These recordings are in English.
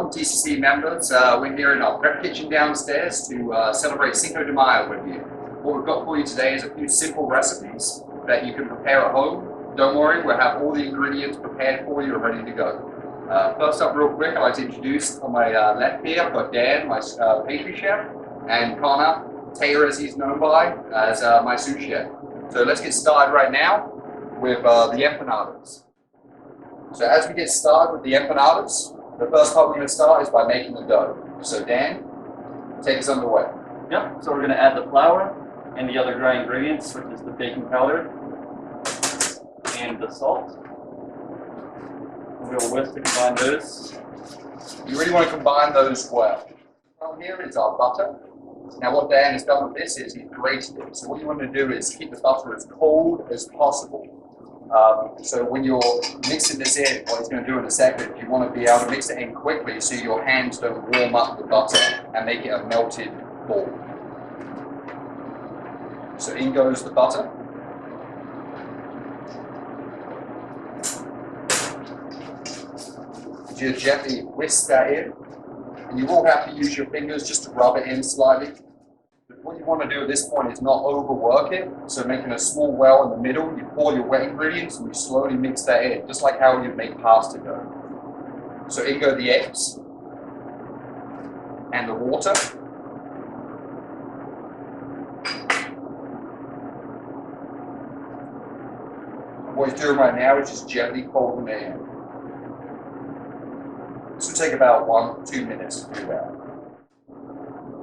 welcome TCC members. We're here in our prep kitchen downstairs to celebrate Cinco de Mayo with you. What we've got for you today is a few simple recipes that you can prepare at home. Don't worry, we'll have all the ingredients prepared for you and ready to go. First up, real quick, I'd like to introduce on my left here, I've got Dan, my pastry chef, and Connor, Taylor as he's known by, as my sous chef. So let's get started right now with the empanadas. So as we get started with the empanadas, the first part we're going to start is by making the dough. So Dan, take us underway. Yep, so we're going to add the flour and the other dry ingredients, which is the baking powder and the salt. We'll whisk to combine those. You really want to combine those well. From here is our butter. Now what Dan has done with this is he's grated it. So what you want to do is keep the butter as cold as possible. So when you're mixing this in, what he's going to do in a second, you want to be able to mix it in quickly so your hands don't warm up the butter and make it a melted ball. So in goes the butter. Just gently whisk that in. And you will have to use your fingers just to rub it in slightly. But what you want to do at this point is not overwork it. So making a small well in the middle, you pour your wet ingredients and you slowly mix that in, just like how you'd make pasta dough. So in go the eggs and the water. And what he's doing right now is just gently folding it in. This will take about 1 to 2 minutes to do that.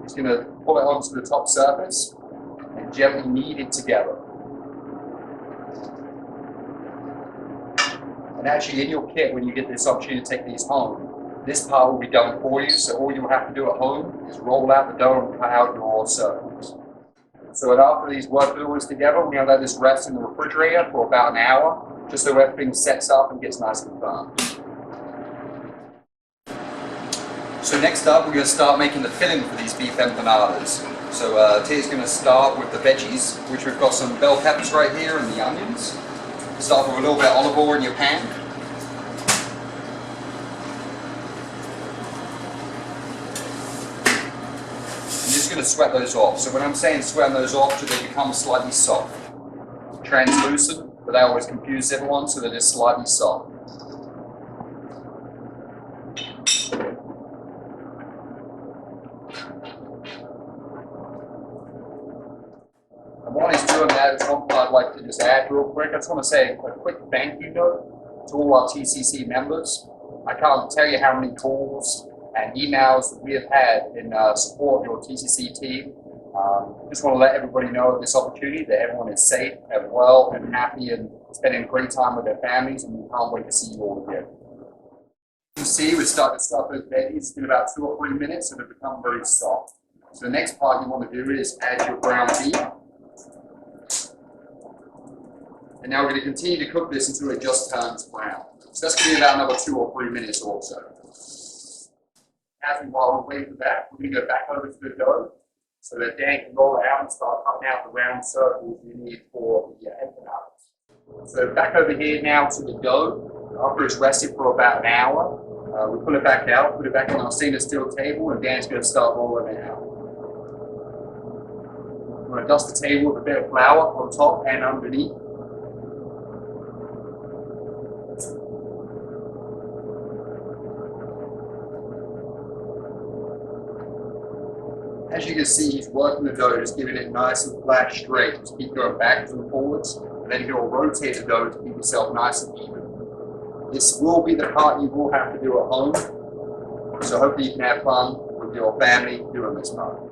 He's going to pull it onto the top surface and gently knead it together. And actually in your kit, when you get this opportunity to take these home, this part will be done for you, so all you'll have to do at home is roll out the dough and cut out your circles. So after these work all this together, we're going to let this rest in the refrigerator for about an hour, just so everything sets up and gets nice and firm. So next up, we're going to start making the filling for these beef empanadas. So Tia's going to start with the veggies, which we've got some bell peppers right here and the onions. Start with a little bit of olive oil in your pan. You're just going to sweat those off. So when I'm saying sweating those off, so they become slightly soft. Translucent, but that always confuses everyone, so they're just slightly soft. While he's doing that, there's one part I'd like to just add real quick. I just want to say a quick thank you note to all our TCC members. I can't tell you how many calls and emails that we have had in support of your TCC team. Just want to let everybody know of this opportunity, that everyone is safe and well and happy and spending a great time with their families, and we can't wait to see you all again. You see, we start to stuff those veggies in about 2 or 3 minutes and they become very soft. So the next part you want to do is add your ground beef. And now we're going to continue to cook this until it just turns brown. So that's going to be about another 2 or 3 minutes or so. While we're waiting for that, we're going to go back over to the dough so that Dan can roll it out and start cutting out the round circles you need for the empanadas. So back over here now to the dough. After it's rested for about an hour, we pull it back out, put it back on our stainless steel table, and Dan's going to start rolling it out. We're going to dust the table with a bit of flour on top and underneath. As you can see, he's working the dough, just giving it nice and flat, straight. Just keep going backwards and forwards, and then he'll rotate the dough to keep yourself nice and even. This will be the part you will have to do at home, so hopefully you can have fun with your family doing this part.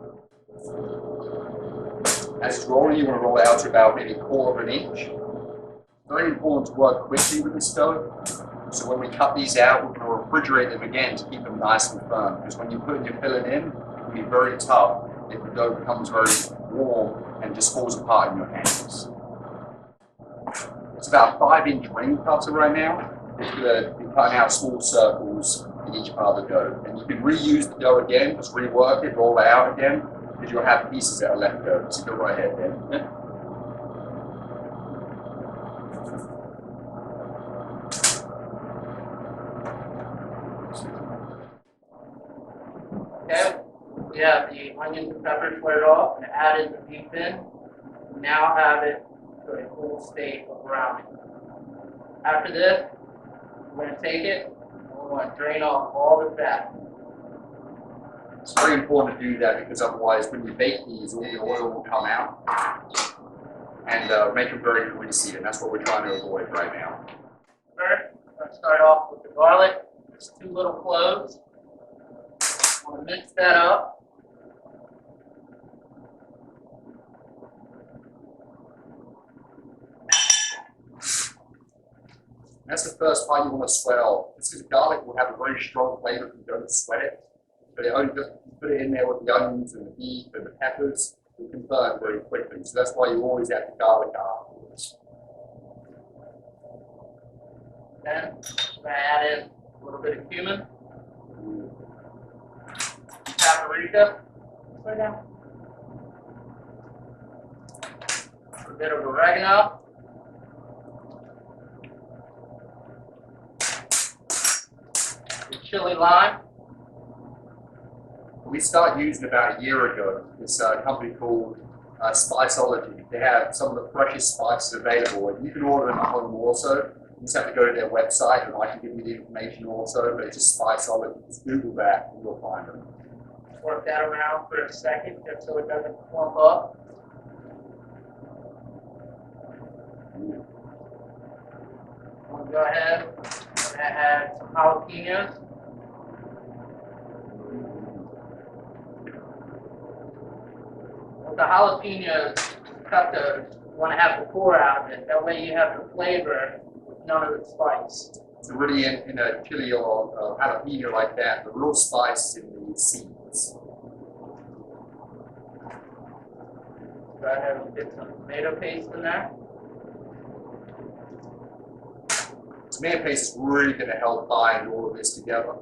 As it's rolling, you want to roll it out to about maybe 1/4 of an inch. Very important to work quickly with this dough, so when we cut these out, we're going to refrigerate them again to keep them nice and firm, because when you put your filling in, be very tough if the dough becomes very warm and just falls apart in your hands. It's about a 5-inch ring cutter right now. It's going to be cutting out small circles in each part of the dough. And you can reuse the dough again, just rework it, roll it out again, because you'll have pieces that are left over. So go right ahead then. We have the onions and peppers squared off and added the beef in. We now have it to a full state of browning. After this, we're going to take it and we're going to drain off all the fat. It's very important to do that because otherwise when you bake these, all the oil will come out and make them very greasy, and that's what we're trying to avoid right now. First, we're going to start off with the garlic. Just 2 little cloves. I'm going to mix that up. That's the first part you want to sweat off. This is garlic will have a very strong flavor if you don't sweat it. But it only just put it in there with the onions and the beef and the peppers, it can burn very quickly. So that's why you always add the garlic afterwards. Then I'm going to add in a little bit of cumin, paprika, a bit of oregano, the chili lime. We started using about a year ago this company called Spiceology. They have some of the freshest spices available, and you can order them at home also. You just have to go to their website, and I can give you the information also, but it's just Spiceology. Just Google that, and you'll find them. Work that around for a second just so it doesn't clump up. I'm going to go ahead and add some jalapenos. With the jalapenos, cut those. You want to have the core out of it. That way you have the flavor with none of the spice. So really in a chili or jalapeno like that, the real spice is in the seeds. Go ahead and get some tomato paste in there. Tomato paste is really going to help bind all of this together.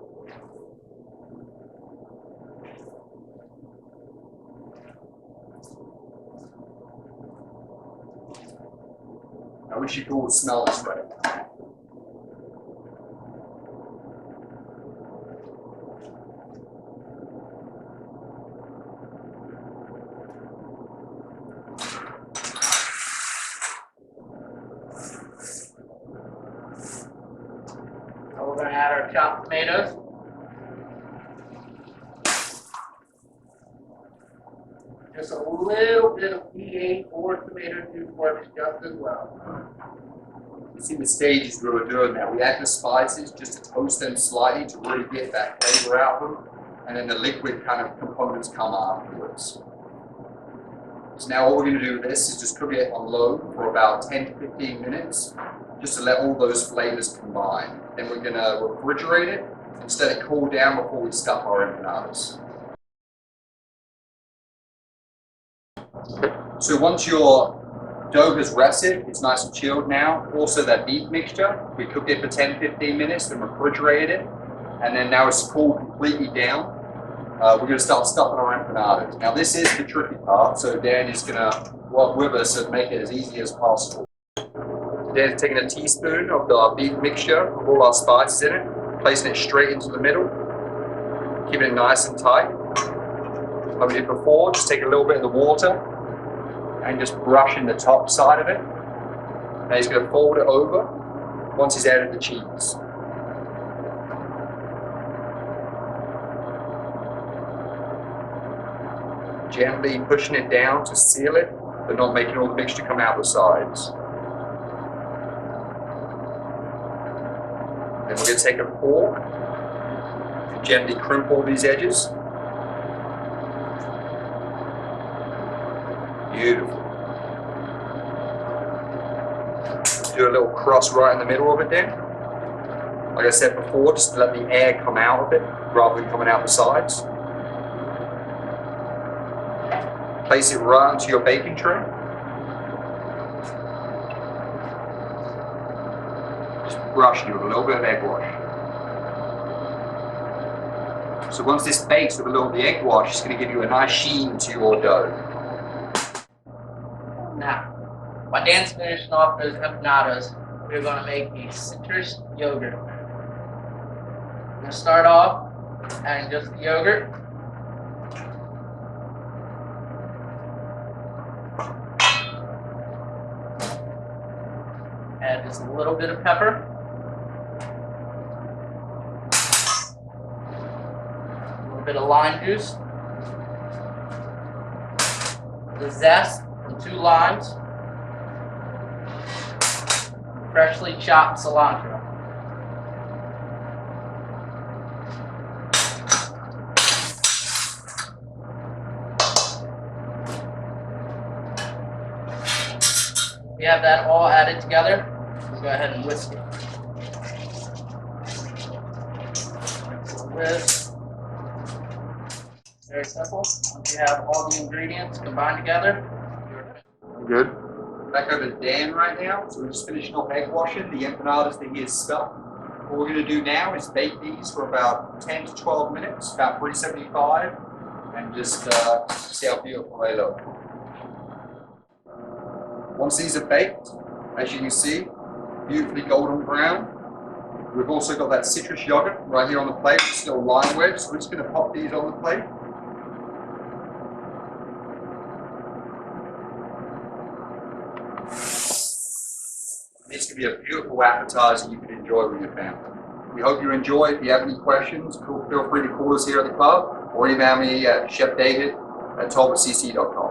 I wish you could all smell this right now. Now we're going to add our chopped tomatoes. Just a little bit of V8 or tomato juice works just as well. You see the stages where we're doing that. We add the spices just to toast them slightly to really get that flavor out of them, and then the liquid kind of components come afterwards. So now what we're going to do with this is just cook it on low for about 10 to 15 minutes, just to let all those flavors combine. Then we're going to refrigerate it and let it cool down before we stuff our empanadas. So once your dough has rested, it's nice and chilled now. Also that beef mixture, we cooked it for 10-15 minutes, then refrigerated it, and then now it's cooled completely down. We're going to start stuffing our empanadas. Now this is the tricky part, so Dan is going to work with us and make it as easy as possible. Dan's taking a teaspoon of the beef mixture with all our spices in it, placing it straight into the middle, keeping it nice and tight. Like we did before, just take a little bit of the water and just brushing the top side of it. Now he's going to fold it over once he's added the cheese. Gently pushing it down to seal it, but not making all the mixture come out the sides. Then we're going to take a fork and gently crimp all these edges. Beautiful. Do a little cross right in the middle of it then. Like I said before, just let the air come out of it rather than coming out the sides. Place it right onto your baking tray. Just brush it with a little bit of egg wash. So once this bakes with a little of the egg wash, it's going to give you a nice sheen to your dough. Now, while Dan's finishing off those empanadas, we're going to make a citrus yogurt. I'm going to start off adding just the yogurt. add just a little bit of pepper. A little bit of lime juice. The zest from 2 limes. Freshly chopped cilantro. We have that all added together. We'll go ahead and whisk it. Whisk. Very simple. Once you have all the ingredients combined together, Good. Back over to Dan right now. So we're just finishing off egg washing the empanadas that he has stuffed. What we're going to do now is bake these for about 10 to 12 minutes, about 375, and just see how beautiful they look. Once these are baked, as you can see, beautifully golden brown. We've also got that citrus yogurt right here on the plate, still lime wedge, so we're just going to pop these on the plate. This could be a beautiful appetizer you can enjoy with your family. We hope you enjoy. If you have any questions, feel free to call us here at the club or email me at chefdavid@tbsp.com.